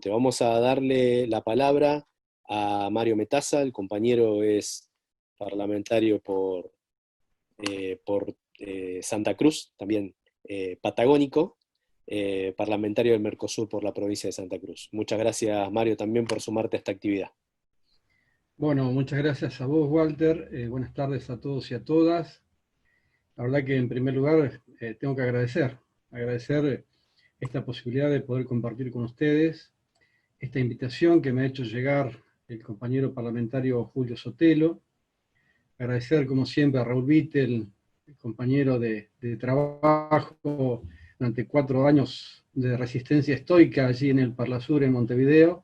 Vamos a darle la palabra a Mario Metaza. El compañero es parlamentario por Santa Cruz, también patagónico, parlamentario del Mercosur por la provincia de Santa Cruz. Muchas gracias, Mario, también por sumarte a esta actividad. Bueno, muchas gracias a vos, Walter. Buenas tardes a todos y a todas. La verdad que en primer lugar tengo que agradecer esta posibilidad de poder compartir con ustedes esta invitación que me ha hecho llegar el compañero parlamentario Julio Sotelo. Agradecer, como siempre, a Raúl Vittel, el compañero de trabajo durante 4 años de resistencia estoica allí en el Parlasur en Montevideo.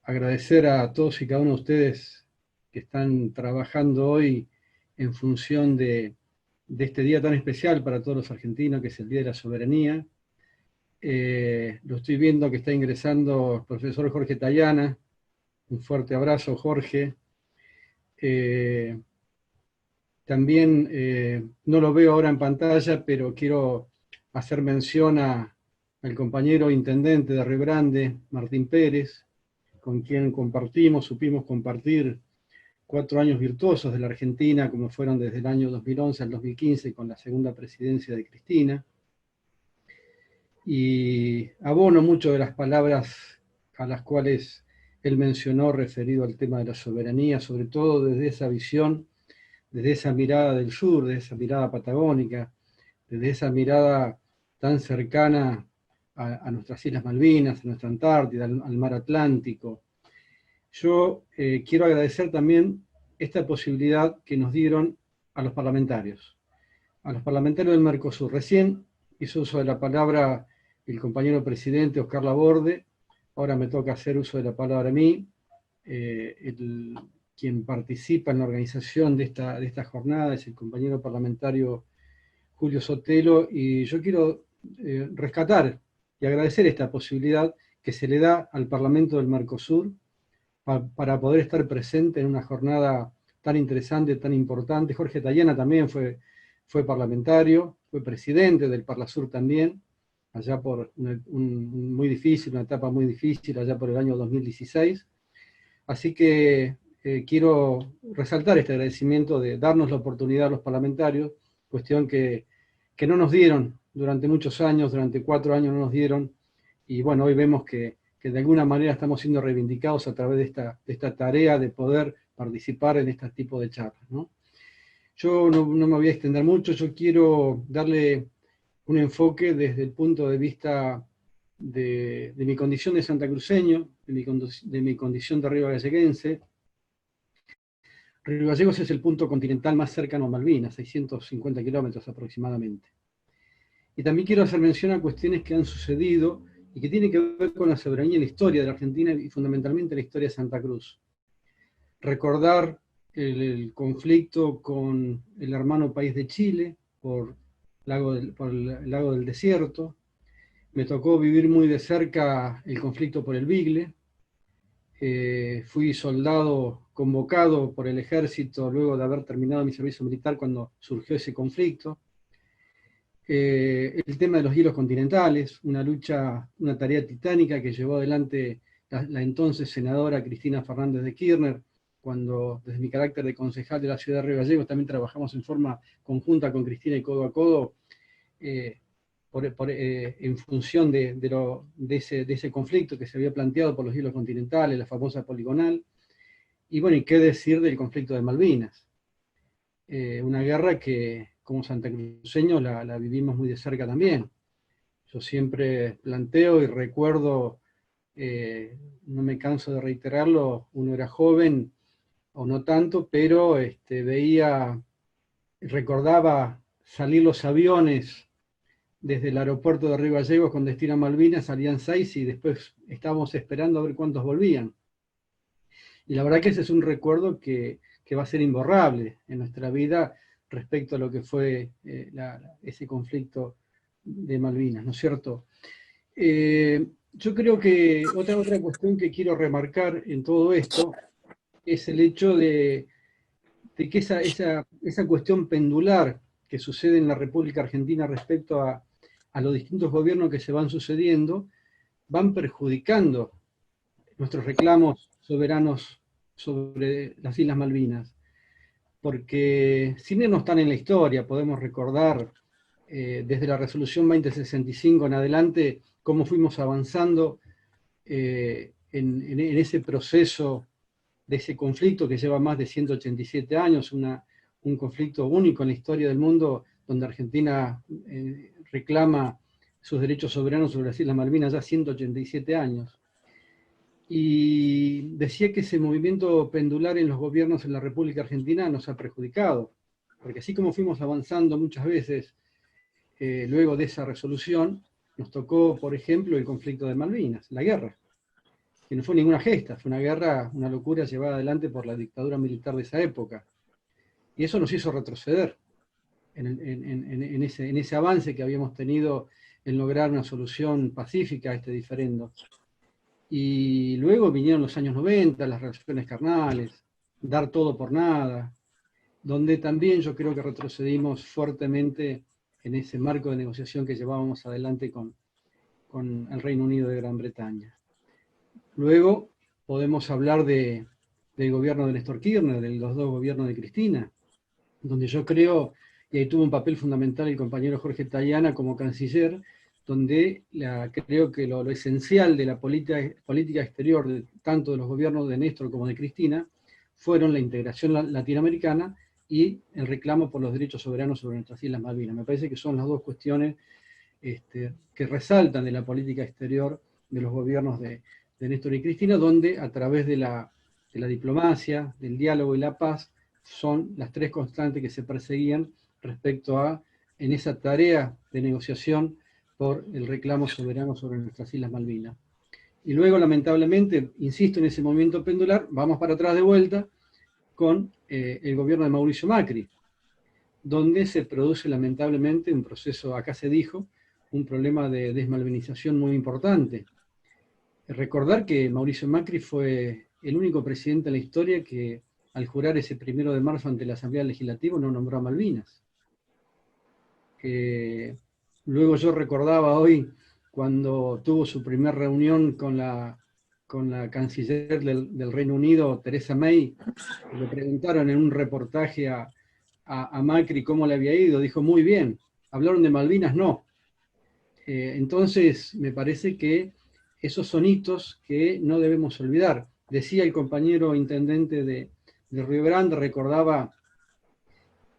Agradecer a todos y cada uno de ustedes que están trabajando hoy en función de este día tan especial para todos los argentinos, que es el Día de la Soberanía. Lo estoy viendo que está ingresando el profesor Jorge Tayana. Un fuerte abrazo, Jorge. También no lo veo ahora en pantalla, pero quiero hacer mención al compañero intendente de Río Grande, Martín Pérez, con quien supimos compartir 4 años virtuosos de la Argentina, como fueron desde el año 2011 al 2015, con la segunda presidencia de Cristina. Y abono mucho de las palabras a las cuales él mencionó referido al tema de la soberanía, sobre todo desde esa visión, desde esa mirada del sur, desde esa mirada patagónica, desde esa mirada tan cercana a nuestras Islas Malvinas, a nuestra Antártida, al mar Atlántico. Yo quiero agradecer también esta posibilidad que nos dieron a los parlamentarios del Mercosur. Recién hizo uso de la palabra el compañero presidente Oscar Laborde, ahora me toca hacer uso de la palabra a mí, quien participa en la organización de esta jornada es el compañero parlamentario Julio Sotelo, y yo quiero rescatar y agradecer esta posibilidad que se le da al Parlamento del Mercosur para poder estar presente en una jornada tan interesante, tan importante. Jorge Tayana también fue parlamentario, fue presidente del Parlasur también, allá por una etapa muy difícil, allá por el año 2016. Así que quiero resaltar este agradecimiento de darnos la oportunidad a los parlamentarios, cuestión que no nos dieron durante muchos años, durante 4 años no nos dieron, y bueno, hoy vemos que de alguna manera estamos siendo reivindicados a través de esta tarea de poder participar en este tipo de charlas, ¿no? Yo no me voy a extender mucho, yo quiero darle un enfoque desde el punto de vista de mi condición de santacruceño, de mi condición de río galleguense. Río Gallegos es el punto continental más cercano a Malvinas, 650 kilómetros aproximadamente. Y también quiero hacer mención a cuestiones que han sucedido y que tienen que ver con la soberanía y la historia de la Argentina y fundamentalmente la historia de Santa Cruz. Recordar el conflicto con el hermano país de Chile por el lago del Desierto. Me tocó vivir muy de cerca el conflicto por el Bigle. Fui soldado convocado por el ejército luego de haber terminado mi servicio militar cuando surgió ese conflicto. El tema de los hielos continentales, una tarea titánica que llevó adelante la entonces senadora Cristina Fernández de Kirchner, cuando desde mi carácter de concejal de la ciudad de Río Gallegos también trabajamos en forma conjunta con Cristina y codo a codo, en función de ese conflicto que se había planteado por los hielos continentales, la famosa poligonal. Y bueno, ¿y qué decir del conflicto de Malvinas? Una guerra que como santacruceños la vivimos muy de cerca también. Yo siempre planteo y recuerdo, no me canso de reiterarlo, uno era joven o no tanto, pero recordaba salir los aviones desde el aeropuerto de Río Gallegos con destino a Malvinas, salían 6 y después estábamos esperando a ver cuántos volvían. Y la verdad que ese es un recuerdo que va a ser imborrable en nuestra vida respecto a lo que fue ese conflicto de Malvinas, ¿no es cierto? Yo creo que otra cuestión que quiero remarcar en todo esto es el hecho de que esa cuestión pendular que sucede en la República Argentina respecto a los distintos gobiernos que se van sucediendo, van perjudicando nuestros reclamos soberanos sobre las Islas Malvinas. Porque si bien no están en la historia, podemos recordar desde la resolución 2065 en adelante cómo fuimos avanzando en ese proceso de ese conflicto que lleva más de 187 años, un conflicto único en la historia del mundo, donde Argentina reclama sus derechos soberanos sobre las Islas Malvinas ya 187 años. Y decía que ese movimiento pendular en los gobiernos en la República Argentina nos ha perjudicado, porque así como fuimos avanzando muchas veces luego de esa resolución, nos tocó, por ejemplo, el conflicto de Malvinas, la guerra, que no fue ninguna gesta, fue una guerra, una locura llevada adelante por la dictadura militar de esa época. Y eso nos hizo retroceder en ese avance que habíamos tenido en lograr una solución pacífica a este diferendo. Y luego vinieron los años 90, las relaciones carnales, dar todo por nada, donde también yo creo que retrocedimos fuertemente en ese marco de negociación que llevábamos adelante con el Reino Unido de Gran Bretaña. Luego podemos hablar del gobierno de Néstor Kirchner, de los dos gobiernos de Cristina, donde yo creo, y ahí tuvo un papel fundamental el compañero Jorge Tayana como canciller, donde creo que lo esencial de la política exterior, tanto de los gobiernos de Néstor como de Cristina, fueron la integración latinoamericana y el reclamo por los derechos soberanos sobre nuestras Islas Malvinas. Me parece que son las dos cuestiones que resaltan de la política exterior de los gobiernos de Néstor y Cristina, donde a través de la diplomacia, del diálogo y la paz, son las tres constantes que se perseguían respecto a, en esa tarea de negociación por el reclamo soberano sobre nuestras Islas Malvinas. Y luego, lamentablemente, insisto en ese movimiento pendular, vamos para atrás de vuelta con el gobierno de Mauricio Macri, donde se produce lamentablemente un proceso, acá se dijo, un problema de desmalvinización muy importante. Recordar que Mauricio Macri fue el único presidente en la historia que al jurar ese 1 de marzo ante la Asamblea Legislativa no nombró a Malvinas. Luego yo recordaba hoy cuando tuvo su primera reunión con la canciller del Reino Unido, Theresa May, le preguntaron en un reportaje a Macri cómo le había ido, dijo muy bien, hablaron de Malvinas, no. Entonces me parece que esos son hitos que no debemos olvidar. Decía el compañero intendente de Río Grande, recordaba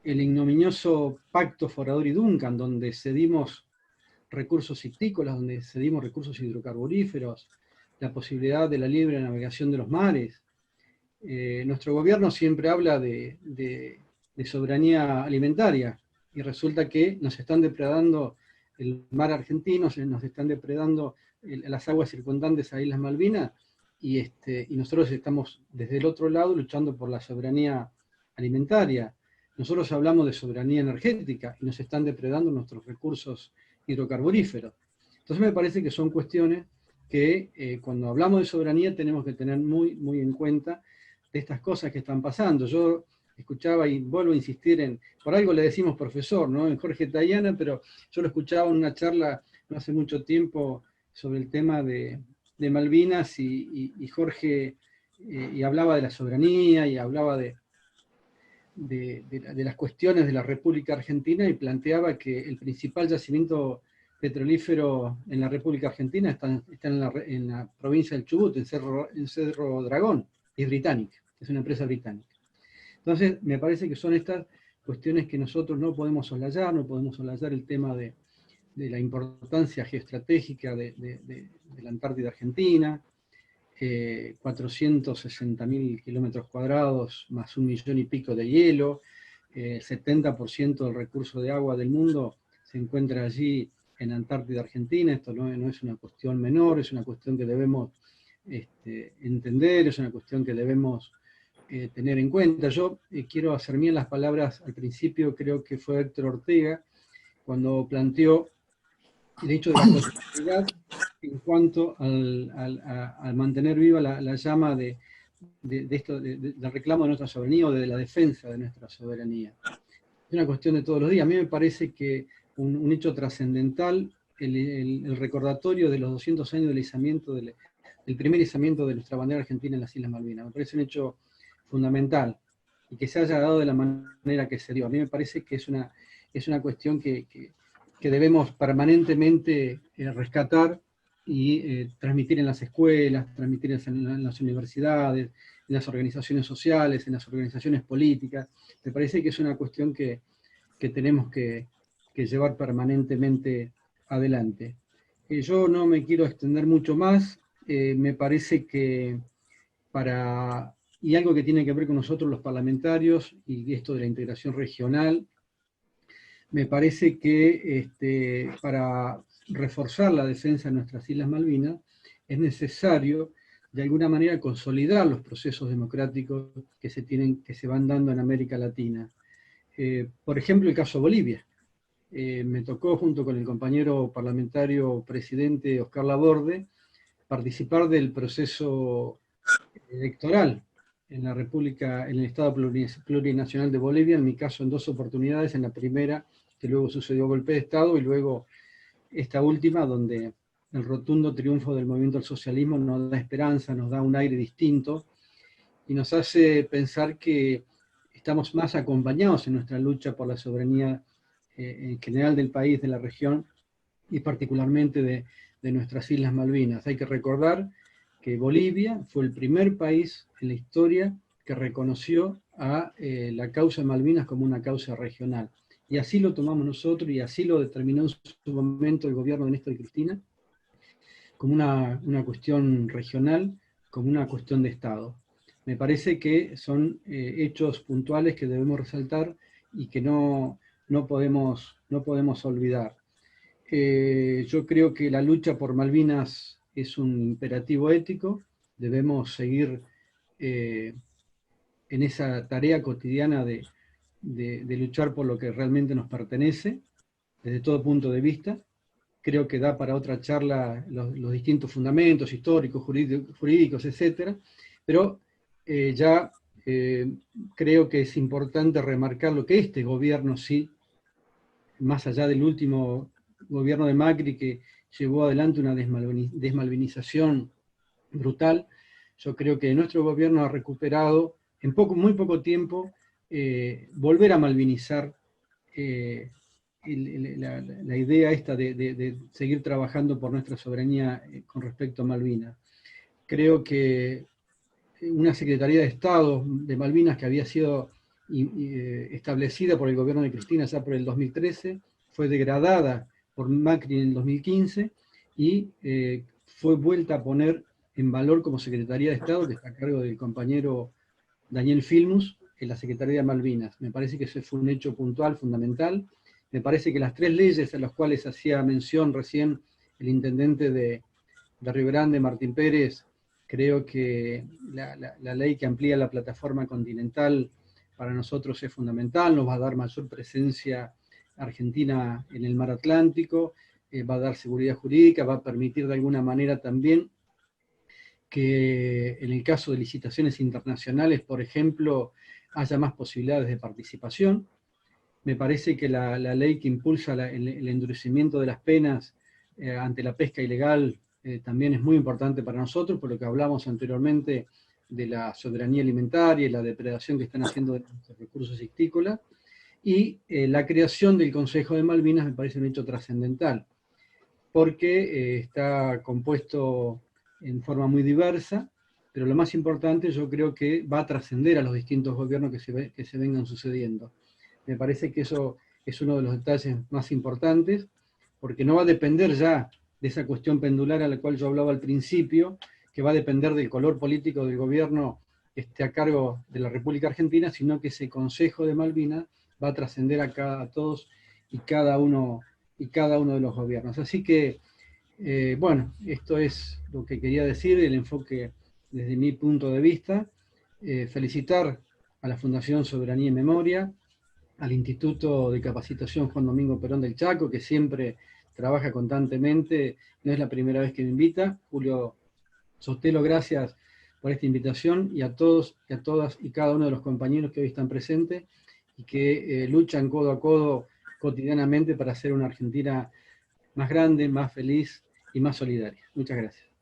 el ignominioso pacto Forador y Duncan, donde cedimos recursos hictícolas, donde cedimos recursos hidrocarburíferos, la posibilidad de la libre navegación de los mares. Nuestro gobierno siempre habla de soberanía alimentaria y resulta que nos están depredando el mar argentino, nos están depredando las aguas circundantes a Islas Malvinas y nosotros estamos desde el otro lado luchando por la soberanía alimentaria. Nosotros hablamos de soberanía energética y nos están depredando nuestros recursos hidrocarburíferos. Entonces me parece que son cuestiones que cuando hablamos de soberanía tenemos que tener muy, muy en cuenta de estas cosas que están pasando. Yo escuchaba y vuelvo a insistir por algo le decimos profesor, ¿no? En Jorge Tayana, pero yo lo escuchaba en una charla no hace mucho tiempo sobre el tema de Malvinas y Jorge y hablaba de la soberanía y hablaba de las cuestiones de la República Argentina y planteaba que el principal yacimiento petrolífero en la República Argentina está en la provincia del Chubut, en Cerro Dragón, es británica, es una empresa británica. Entonces, me parece que son estas cuestiones que nosotros no podemos soslayar, no podemos soslayar el tema de la importancia geoestratégica de la Antártida Argentina, 460.000 kilómetros cuadrados más 1 millón y pico de hielo, 70% del recurso de agua del mundo se encuentra allí en Antártida Argentina. Esto no es una cuestión menor, es una cuestión que debemos entender, es una cuestión que debemos tener en cuenta. Yo quiero hacer mías las palabras al principio, creo que fue Héctor Ortega, cuando planteó el hecho de la posibilidad en cuanto al mantener viva la llama del reclamo de nuestra soberanía o de la defensa de nuestra soberanía. Es una cuestión de todos los días. A mí me parece que un hecho trascendental el recordatorio de los 200 años del izamiento, del primer izamiento de nuestra bandera argentina en las Islas Malvinas. Me parece un hecho fundamental, y que se haya dado de la manera que se dio. A mí me parece que es una cuestión que debemos permanentemente rescatar y transmitir en las escuelas, transmitir en las universidades, en las organizaciones sociales, en las organizaciones políticas. Me parece que es una cuestión que tenemos que llevar permanentemente adelante. Yo no me quiero extender mucho más. Me parece que y algo que tiene que ver con nosotros los parlamentarios, y esto de la integración regional, me parece que para reforzar la defensa de nuestras Islas Malvinas es necesario de alguna manera consolidar los procesos democráticos que se van dando en América Latina. Por ejemplo, el caso Bolivia. Me tocó, junto con el compañero parlamentario presidente Oscar Laborde, participar del proceso electoral en la República, en el Estado Plurinacional de Bolivia, en mi caso en 2 oportunidades, en la primera, que luego sucedió golpe de Estado, y luego esta última, donde el rotundo triunfo del movimiento al socialismo nos da esperanza, nos da un aire distinto, y nos hace pensar que estamos más acompañados en nuestra lucha por la soberanía en general del país, de la región, y particularmente de nuestras Islas Malvinas. Hay que recordar que Bolivia fue el primer país en la historia que reconoció a la causa de Malvinas como una causa regional. Y así lo tomamos nosotros, y así lo determinó en su momento el gobierno de Néstor y Cristina, como una cuestión regional, como una cuestión de Estado. Me parece que son hechos puntuales que debemos resaltar y que no podemos olvidar. Yo creo que la lucha por Malvinas es un imperativo ético. Debemos seguir en esa tarea cotidiana de luchar por lo que realmente nos pertenece, desde todo punto de vista. Creo que da para otra charla los distintos fundamentos históricos, jurídicos, etcétera, pero ya creo que es importante remarcar lo que este gobierno sí, más allá del último gobierno de Macri, que llevó adelante una desmalvinización brutal. Yo creo que nuestro gobierno ha recuperado en muy poco tiempo volver a malvinizar la idea esta de seguir trabajando por nuestra soberanía con respecto a Malvinas. Creo que una Secretaría de Estado de Malvinas que había sido establecida por el gobierno de Cristina ya por el 2013, fue degradada por Macri en el 2015 y fue vuelta a poner en valor como Secretaría de Estado, que está a cargo del compañero Daniel Filmus, en la Secretaría de Malvinas. Me parece que ese fue un hecho puntual, fundamental. Me parece que las 3 leyes a las cuales hacía mención recién el intendente de Río Grande, Martín Pérez, creo que la ley que amplía la plataforma continental para nosotros es fundamental, nos va a dar mayor presencia argentina en el mar Atlántico, va a dar seguridad jurídica, va a permitir de alguna manera también que en el caso de licitaciones internacionales, por ejemplo, haya más posibilidades de participación. Me parece que la ley que impulsa el endurecimiento de las penas ante la pesca ilegal también es muy importante para nosotros, por lo que hablamos anteriormente de la soberanía alimentaria y la depredación que están haciendo de nuestros recursos histícolas. Y la creación del Consejo de Malvinas me parece un hecho trascendental, porque está compuesto en forma muy diversa, pero lo más importante yo creo que va a trascender a los distintos gobiernos que se vengan sucediendo. Me parece que eso es uno de los detalles más importantes, porque no va a depender ya de esa cuestión pendular a la cual yo hablaba al principio, que va a depender del color político del gobierno que esté a cargo de la República Argentina, sino que ese Consejo de Malvinas va a trascender a todos y cada uno de los gobiernos. Así que, bueno, esto es lo que quería decir, el enfoque desde mi punto de vista. Felicitar a la Fundación Soberanía y Memoria, al Instituto de Capacitación Juan Domingo Perón del Chaco, que siempre trabaja constantemente, no es la primera vez que me invita. Julio Sotelo, gracias por esta invitación, y a todos y a todas y cada uno de los compañeros que hoy están presentes y que luchan codo a codo cotidianamente para hacer una Argentina más grande, más feliz y más solidaria. Muchas gracias.